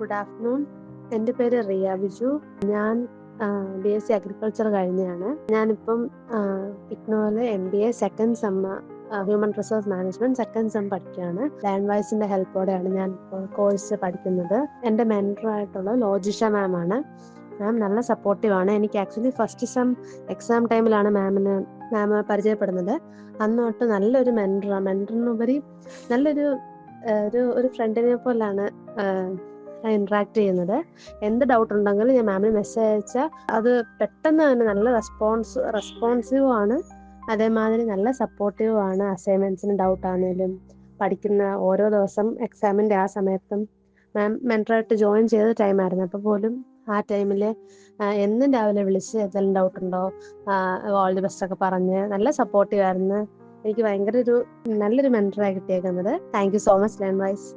Good afternoon. എൻ്റെ പേര് റിയ ബിജു. ഞാൻ BSc അഗ്രികൾച്ചർ കഴിഞ്ഞതാണ്. ഞാനിപ്പം ഇഗ്നോയില് MBA second sem human resource management second sem പഠിക്കുകയാണ്. ലാൻഡ്വൈസിന്റെ ഹെൽപ്പോടെയാണ് ഞാൻ ഇപ്പോൾ കോഴ്സ് പഠിക്കുന്നത്. എൻ്റെ മെൻറ്ററായിട്ടുള്ള ലോജിഷ മാം ആണ്. മാം നല്ല സപ്പോർട്ടീവ് ആണ്. എനിക്ക് ആക്ച്വലി ഫസ്റ്റ് സെം എക്സാം ടൈമിലാണ് മാം പരിചയപ്പെടുന്നത്. അന്ന് തൊട്ട് നല്ലൊരു മെൻറ്ററിനുപരി നല്ലൊരു ഒരു ഫ്രണ്ടിനെ പോലാണ് ഇന്ററാക്ട് ചെയ്യുന്നത്. എന്ത് ഡൗട്ട് ഉണ്ടെങ്കിലും ഞാൻ മാമിന് മെസ്സേജ് അയച്ചാൽ അത് പെട്ടെന്ന് തന്നെ നല്ല റെസ്പോൺസീവ് ആണ്. അതേമാതിരി നല്ല സപ്പോർട്ടീവ് ആണ്. അസൈൻമെന്റ്സിന് ഡൗട്ട് ആണെങ്കിലും പഠിക്കുന്ന ഓരോ ദിവസം എക്സാമിൻ്റെ ആ സമയത്തും മാം മെൻറ്ററായിട്ട് ജോയിൻ ചെയ്ത ടൈമായിരുന്നു. അപ്പോൾ പോലും ആ ടൈമിൽ എന്നും രാവിലെ വിളിച്ച് എന്തെങ്കിലും ഡൗട്ട് ഉണ്ടോ, ഓൾ ദി ബെസ്റ്റ് ഒക്കെ പറഞ്ഞ് നല്ല സപ്പോർട്ടീവ് ആയിരുന്നു. എനിക്ക് ഭയങ്കര നല്ലൊരു മെൻറ്ററായി കിട്ടിയേക്കുന്നത്. Thank you so much ലാൻഡ്വൈസ്.